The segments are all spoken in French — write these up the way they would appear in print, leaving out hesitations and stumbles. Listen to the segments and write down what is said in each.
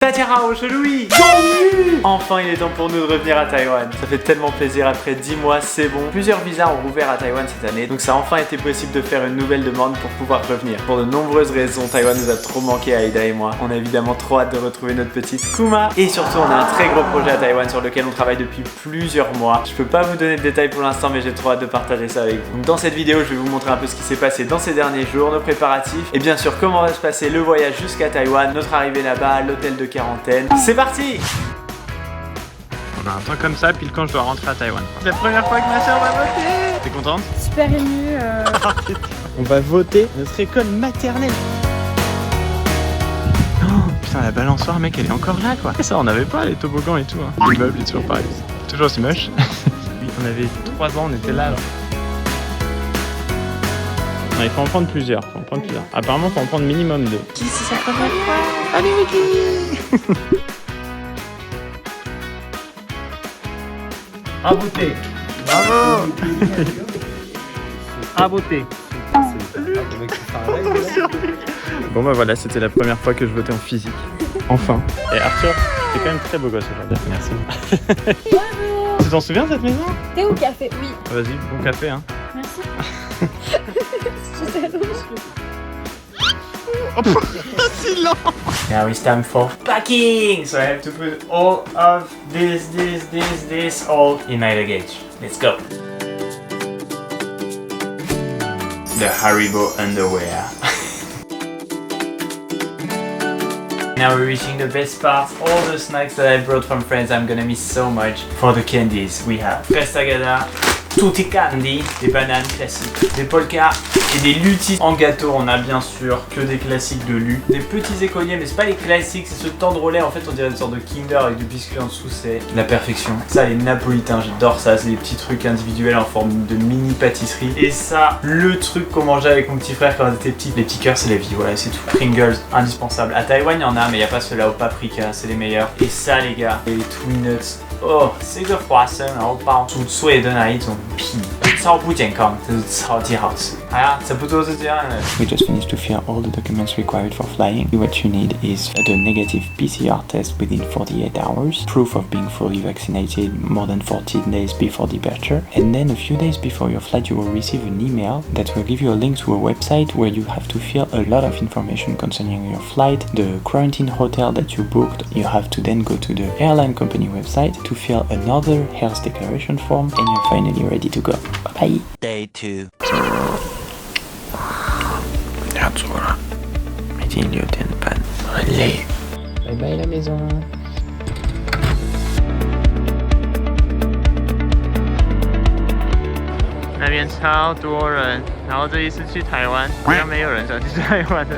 Datiarao, Louis. Enfin, il est temps pour nous de revenir à Taïwan. Ça fait tellement plaisir, après 10 mois, c'est bon. Plusieurs visas ont rouvert à Taïwan cette année, donc ça a enfin été possible de faire une nouvelle demande pour pouvoir revenir. Pour de nombreuses raisons, Taïwan nous a trop manqué à Aida et moi. On a évidemment trop hâte de retrouver notre petite Kuma. Et surtout, on a un très gros projet à Taïwan sur lequel on travaille depuis plusieurs mois. Je peux pas vous donner de détails pour l'instant, mais j'ai trop hâte de partager ça avec vous. Donc dans cette vidéo, je vais vous montrer un peu ce qui s'est passé dans ces derniers jours, nos préparatifs, et bien sûr comment va se passer le voyage jusqu'à Taïwan, notre arrivée là-bas, l'hôtel de quarantaine. C'est parti! On a un temps comme ça, pile quand je dois rentrer à Taïwan. C'est la première fois que ma soeur va voter! T'es contente? Super émue. On va voter notre école maternelle. Oh, putain, la balançoire, mec, elle est encore là, quoi. Et ça, on n'avait pas les toboggans et tout. Hein. L'immeuble est toujours pareil. Toujours aussi moche. On avait 3 ans, on était là. Non, il faut en prendre plusieurs. Apparemment, il faut en prendre minimum 2. Qui c'est sa première fois? Allez, Vicky! À beauté. Bravo! À beauté. Bon bah voilà, c'était la première fois que je votais en physique. Enfin. Et Arthur, t'es quand même très beau gosse aujourd'hui. Merci. Bonjour. Tu t'en souviens de cette maison? Thé ou café? Oui. Vas-y, bon café hein. Merci. Je suis allongée. C'est lent. Now it's time for packing. So I have to put all of this all in my luggage. Let's go. The Haribo underwear. Now we're reaching the best part. All the snacks that I brought from France, I'm gonna miss so much. For the candies, we have Frestagada, Tutti Candy, des bananes classiques, des polkas et des lutis. En gâteau, on a bien sûr que des classiques de lu. Des petits écoliers, mais c'est pas les classiques, c'est ce tendrelet. En fait, on dirait une sorte de Kinder avec du biscuit en dessous, c'est la perfection. Ça, les napolitains, j'adore ça. C'est des petits trucs individuels en forme de mini pâtisserie. Et ça, le truc qu'on mangeait avec mon petit frère quand on était petit. Les petits cœurs, c'est la vie, voilà, c'est tout. Pringles, indispensable. À Taïwan, il y en a, mais il n'y a pas ceux-là au paprika, c'est les meilleurs. Et ça, les gars, et les Twinnuts. Oh, 这个花生，然后包煮碎的那一种皮，超不健康，但是超级好吃。哎呀，差不多是这样的。We just finished to fill all the documents required for flying. What you need is the negative PCR test within 48 hours, proof of being fully vaccinated more than 14 days before departure, and then a few days before your flight you will receive an email that will give you a link to a website where you have to fill a lot of information concerning your flight, the quarantine hotel that you booked. You have to then go to the airline company website to fill another health declaration form, and you're finally ready to go. Bye bye. Day 2. 要做了，已经6点半，很累。拜拜la maison。那边超多人，然后这一次去台湾，好像没有人想去台湾的。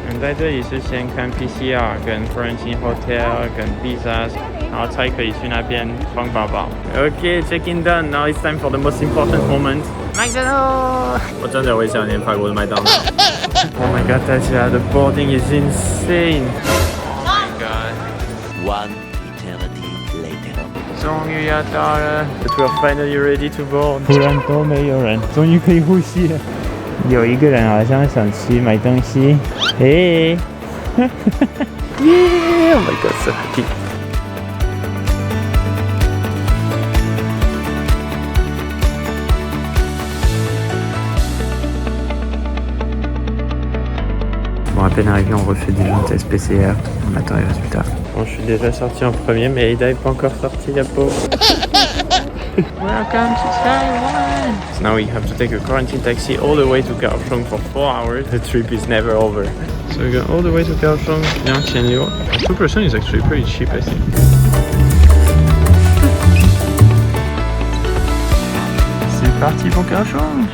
我们在这里是先看 PCR 跟 quarantine hotel 跟 visas， 然后才可以去那边放宝宝。Okay, check-in done. Now it's time for the most important moment. 麦当劳！我真的会想念法国的麦当劳。Oh my god, 大家的 boarding is insane. Oh my god. One eternity later. 终于要到了 ，But we're finally ready to board. 突然都没有人，终于可以呼吸了。有一个人好像想去买东西，嘿，Yeah! Oh my god, so happy. Bon, à peine arrivé, on refait des test PCR, on attend les résultats. Bon, je suis déjà sorti en premier, mais Aida n'est pas encore sortie, la pauvre. Welcome to Taiwan! So now we have to take a quarantine taxi all the way to Kaohsiung for 4 hours. The trip is never over. So we go all the way to Kaohsiung, bien Tianliu. 2 person is actually pretty cheap, I think. C'est parti pour Kaohsiung!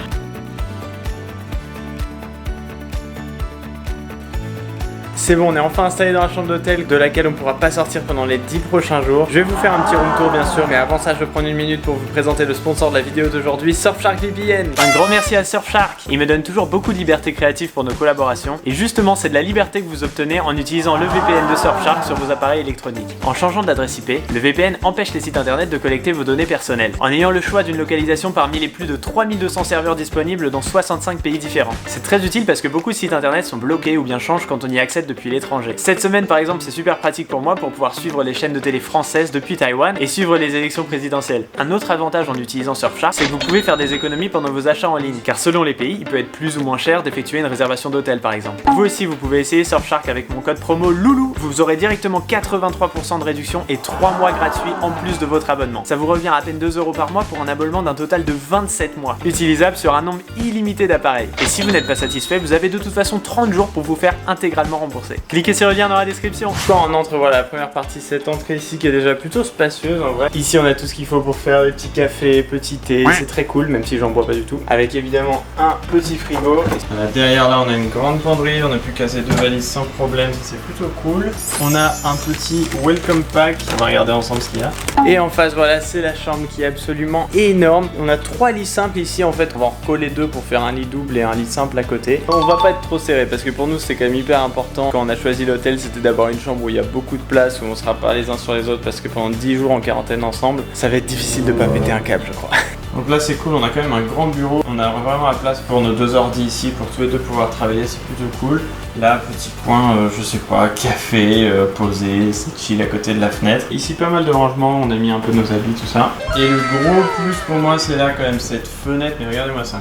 C'est bon, on est enfin installé dans la chambre d'hôtel de laquelle on ne pourra pas sortir pendant les 10 prochains jours. Je vais vous faire un petit room tour bien sûr, mais avant ça je vais prendre une minute pour vous présenter le sponsor de la vidéo d'aujourd'hui, Surfshark VPN. Un grand merci à Surfshark. Il me donne toujours beaucoup de liberté créative pour nos collaborations. Et justement c'est de la liberté que vous obtenez en utilisant le VPN de Surfshark sur vos appareils électroniques. En changeant d'adresse IP, le VPN empêche les sites internet de collecter vos données personnelles. En ayant le choix d'une localisation parmi les plus de 3200 serveurs disponibles dans 65 pays différents. C'est très utile parce que beaucoup de sites internet sont bloqués ou bien changent quand on y accède depuis l'étranger. Cette semaine par exemple c'est super pratique pour moi pour pouvoir suivre les chaînes de télé françaises depuis Taïwan et suivre les élections présidentielles. Un autre avantage en utilisant Surfshark, c'est que vous pouvez faire des économies pendant vos achats en ligne, car selon les pays, il peut être plus ou moins cher d'effectuer une réservation d'hôtel par exemple. Vous aussi vous pouvez essayer Surfshark avec mon code promo LOULOU, vous aurez directement 83% de réduction et 3 mois gratuits en plus de votre abonnement. Ça vous revient à peine 2 € par mois pour un abonnement d'un total de 27 mois, utilisable sur un nombre illimité d'appareils. Et si vous n'êtes pas satisfait, vous avez de toute façon 30 jours pour vous faire intégralement rembourser. Cliquez sur le lien dans la description. Quand on entre, voilà la première partie, cette entrée ici qui est déjà plutôt spacieuse en vrai. Ici on a tout ce qu'il faut pour faire des petits cafés, petits thés, c'est très cool même si j'en bois pas du tout. Avec évidemment un petit frigo. Voilà, derrière là on a une grande penderie, on a pu casser 2 valises sans problème, c'est plutôt cool. On a un petit welcome pack, on va regarder ensemble ce qu'il y a. Et en face voilà c'est la chambre qui est absolument énorme. On a 3 lits simples ici en fait, on va en recoller 2 pour faire un lit double et un lit simple à côté. On va pas être trop serré parce que pour nous c'est quand même hyper important. Quand on a choisi l'hôtel c'était d'avoir une chambre où il y a beaucoup de place, où on sera pas les uns sur les autres parce que pendant 10 jours en quarantaine ensemble, ça va être difficile de pas péter un câble je crois. Donc là c'est cool, on a quand même un grand bureau, on a vraiment la place pour nos 2 ordi ici pour tous les deux pouvoir travailler, c'est plutôt cool. Là petit coin, je sais pas, café, posé, c'est chill à côté de la fenêtre. Ici pas mal de rangement, on a mis un peu nos habits, tout ça. Et le gros plus pour moi c'est là quand même cette fenêtre, mais regardez-moi ça.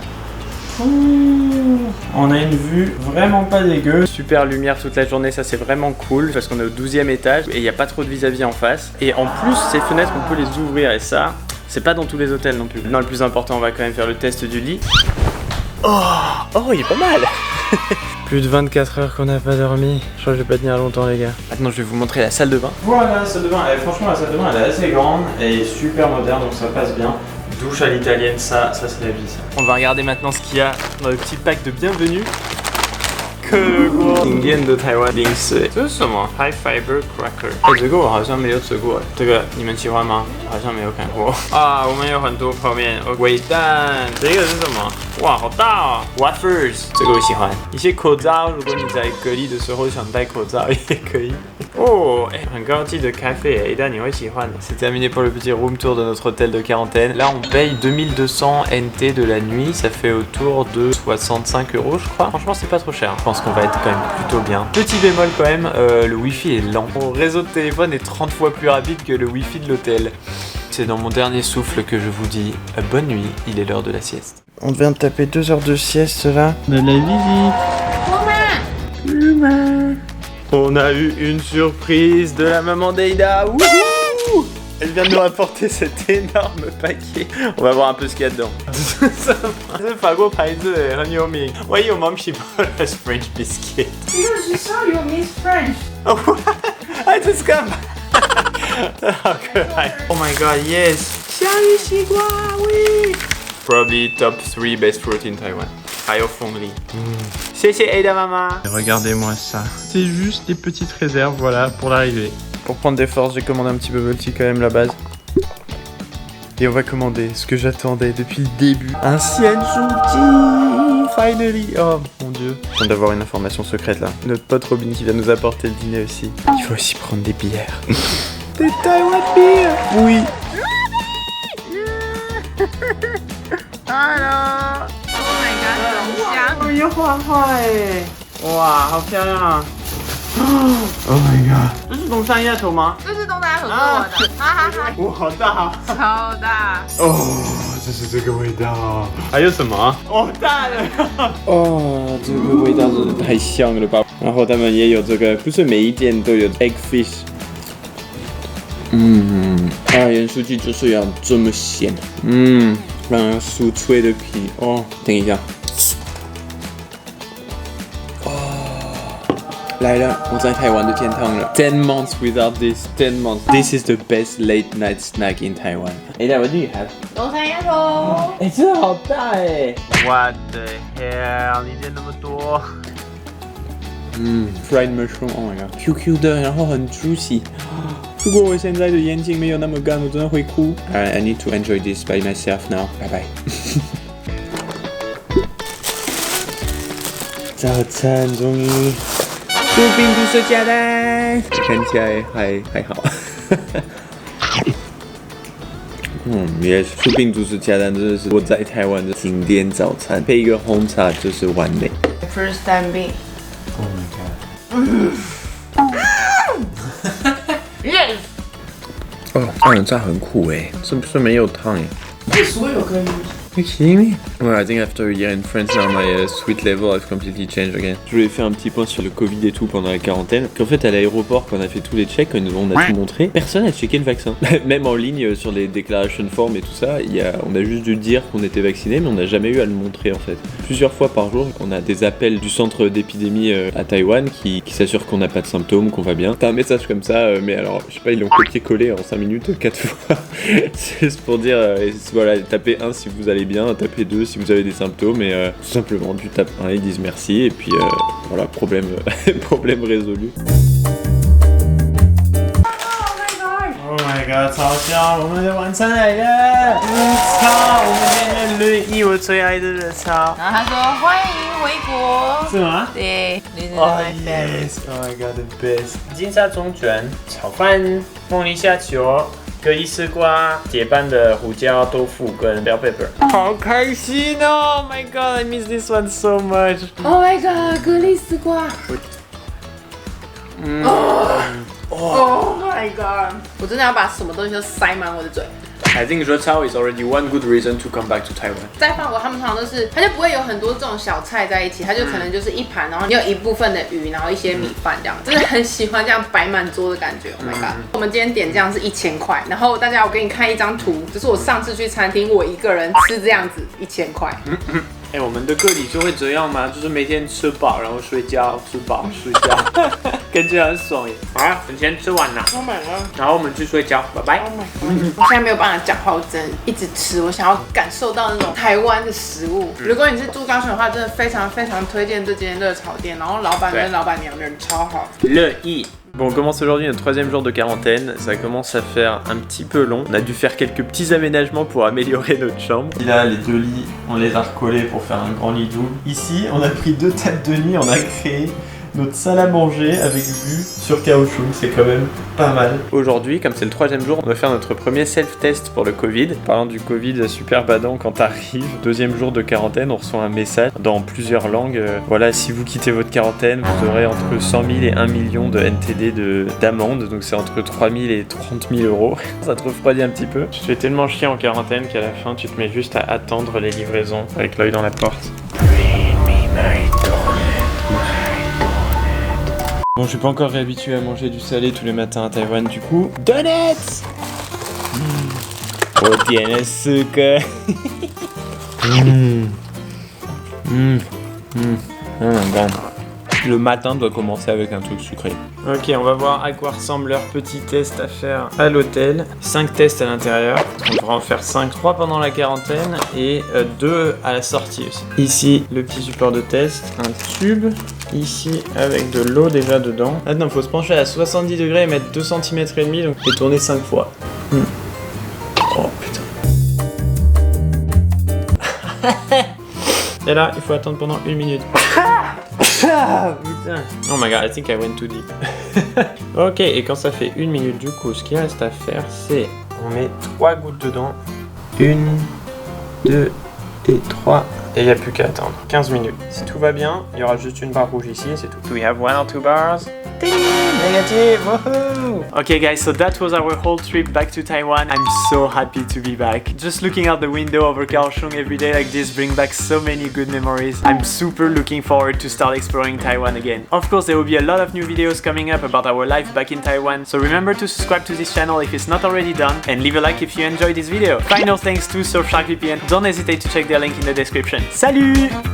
On a une vue vraiment pas dégueu. Super lumière toute la journée, ça c'est vraiment cool parce qu'on est au 12e étage et il n'y a pas trop de vis-à-vis en face. Et en plus ces fenêtres on peut les ouvrir et ça, c'est pas dans tous les hôtels non plus. Non, le plus important, on va quand même faire le test du lit. Oh, il est pas mal. Plus de 24 heures qu'on n'a pas dormi. Je crois que je vais pas tenir longtemps les gars. Maintenant je vais vous montrer la salle de bain. Voilà la salle de bain, franchement la salle de bain elle est assez grande, elle est super moderne donc ça passe bien. Douche à l'italienne, ça c'est la vie ça. On va regarder maintenant ce qu'il y a dans le petit pack de bienvenue. 经验的台湾零食，这是什么 ？High fiber cracker。哎，这个我好像没有吃过，这个你们喜欢吗？好像没有看过啊。我们有很多泡面，微蛋，这个是什么？哇，好大哦 ！Wafers， 这个我喜欢。一些口罩，如果你在隔离的时候想戴口罩也可以。Oh, un garantie de café, Aida, c'est terminé pour le petit room tour de notre hôtel de quarantaine. Là, on paye 2200 NT de la nuit, ça fait autour de 65 € je crois. Franchement, c'est pas trop cher. Je pense qu'on va être quand même plutôt bien. Petit bémol quand même, le wifi est lent. Mon réseau de téléphone est 30 fois plus rapide que le wifi de l'hôtel. C'est dans mon dernier souffle que je vous dis bonne nuit, il est l'heure de la sieste. On vient de taper 2 heures de sieste là. De la visite. Maman. On a eu une surprise de la maman d'Aida. Wouhou! Elle vient de nous apporter cet énorme paquet. On va voir un peu ce qu'il y a dedans. C'est Fago Paizi,很有名。我以为我们喜欢的 French biscuit. Because you saw you miss French. Oh, I just come. Oh my god, yes. 香芋西瓜, oui. Probably top 3 best fruit in Taiwan. 还有凤梨。谢谢 Aida maman. Regardez-moi ça. C'est juste des petites réserves, voilà, pour l'arrivée. Pour prendre des forces, j'ai commandé un petit bubble tea quand même la base. Et on va commander ce que j'attendais depuis le début. Un Siensuji, finally. Oh mon dieu. Je viens d'avoir une information secrète là. Notre pote Robin qui va nous apporter le dîner aussi. Il faut aussi prendre des bières. Des Taiwan beer. Oui. Hello. Oh my god, 我又画画哎！哇，好漂亮啊！ Oh my god！ 这是东山鸭头吗？这是东大手做的，哈哈哈！哇，好大！超大！哦，就是这个味道。还有什么？哦，大的！哦，这个味道真的太香了吧！然后他们也有这个，不是每一店都有 egg fish。盐酥鸡就是要这么咸。然后酥脆的皮。哦，等一下。 来了，我在台湾的天堂了。10 months without this, 10 months. This is the best late night snack in Taiwan. Aida, what do you have? 东山鸭头。哎，真的好大哎 ！What the hell？ 里面那么多。fried mushroom, oh my god, QQ 的，然后很 juicy。如果我现在的眼睛没有那么干，我真的会哭。Alright, I need to enjoy this by myself now. Bye bye. 早餐终于。 酥饼注射加蛋，看起来还好。yes， 酥饼注射加蛋真的是我在台湾的经典早餐，配一个红茶就是完美。First time being. Oh my god！ Yes. 哦，炸人炸很苦哎，是不是没有汤哎？所有可以。 Are you kidding me? Ouais, I think after a year in France, now my sweet level has completely changed again. Je voulais faire un petit point sur le Covid et tout pendant la quarantaine. Qu'en fait, à l'aéroport, quand on a fait tous les checks, quand on a tout montré, personne n'a checké le vaccin. Même en ligne, sur les déclarations form et tout ça, on a juste dû dire qu'on était vacciné, mais on n'a jamais eu à le montrer en fait. Plusieurs fois par jour, on a des appels du centre d'épidémie à Taïwan qui s'assure qu'on n'a pas de symptômes, qu'on va bien. T'as un message comme ça, mais alors, je sais pas, ils l'ont copié-collé en 5 minutes 4 fois. C'est juste pour dire, voilà, tapez 1 si vous allez bien, tapez 2 si vous avez des symptômes, et tout simplement tu tapes 1, ils disent merci, et puis voilà, problème résolu. Oh my god， 超香！我们的晚餐来了，超！我们今天的绿意，我最爱的热炒。然后他说欢迎回国。是吗？对，你是 Oh my favorite。 yes! Oh my god, the best！ 金沙中卷、炒饭、凤梨虾球、蛤蜊丝瓜、铁板的胡椒豆腐跟 bell pepper。好开心哦 ！Oh my god, I miss this one so much。 Oh my god， 蛤蜊丝瓜。Oh my god！ 我真的要把什么东西都塞满我的嘴。 I think 热炒 is already one good reason to come back to Taiwan。在法国，他们通常都是，它就不会有很多这种小菜在一起，它就可能就是一盘，然后你有一部分的鱼，然后一些米饭这样，真的很喜欢这样摆满桌的感觉。Oh my god！ 我们今天点这样是1000块，然后大家我给你看一张图，就是我上次去餐厅，我一个人吃这样子1000块。哎、我们的个体就会这样吗？就是每天吃饱，然后睡觉，吃饱睡觉，感觉很爽耶。好啊，我先吃完了， Oh my god！ 然后我们去睡觉，拜拜。我现在没有办法讲话，我只能一直吃。我想要感受到那种台湾的食物。如果你是住高雄的话，真的非常非常推荐这间热炒店。然后老板跟老板娘人超好。Le i. Bon, on commence aujourd'hui notre 3e jour de quarantaine, ça commence à faire un petit peu long. On a dû faire quelques petits aménagements pour améliorer notre chambre. Et là, les 2 lits, on les a recollés pour faire un grand lit double. Ici, on a pris 2 tables de nuit, on a créé notre salle à manger avec vue sur Kaohsiung, c'est quand même pas mal. Aujourd'hui, comme c'est le 3e jour, on va faire notre premier self-test pour le Covid. Parlant du Covid, super badant quand t'arrives. 2e jour de quarantaine, on reçoit un message dans plusieurs langues. Voilà, si vous quittez votre quarantaine, vous aurez entre 100 000 et 1 million de NTD d'amende. Donc c'est entre 3 000 et 30 000 euros. Ça te refroidit un petit peu. Tu te fais tellement chier en quarantaine qu'à la fin, tu te mets juste à attendre les livraisons avec l'œil dans la porte. Bon, je suis pas encore réhabitué à manger du salé tous les matins à Taïwan, du coup... Donuts! Oh, tiene azúcar! Oh my god. Le matin doit commencer avec un truc sucré. Ok, on va voir à quoi ressemble leur petit test à faire à l'hôtel. 5 tests à l'intérieur. On devra en faire 5, 3 pendant la quarantaine et 2 à la sortie aussi. Ici, le petit support de test, un tube. Ici, avec de l'eau déjà dedans. Maintenant, il faut se pencher à 70 degrés et mettre 2 cm et demi, donc et tourner 5 fois. Oh putain. Et là, il faut attendre pendant 1 minute. Putain. Oh my god, I think I went too deep. Ok, et quand ça fait 1 minute, du coup, ce qu'il reste à faire, c'est on met 3 gouttes dedans. 1, 2 et 3. Et il n'y a plus qu'à attendre 15 minutes. Si tout va bien, il y aura juste une barre rouge ici et c'est tout. Do we have 1 or 2 bars? Ding! Negative! Woohoo! Okay guys, so that was our whole trip back to Taiwan. I'm so happy to be back. Just looking out the window over Kaohsiung every day like this brings back so many good memories. I'm super looking forward to start exploring Taiwan again. Of course, there will be a lot of new videos coming up about our life back in Taiwan, so remember to subscribe to this channel if it's not already done, and leave a like if you enjoyed this video. Final thanks to Surfshark VPN. Don't hesitate to check their link in the description. Salut!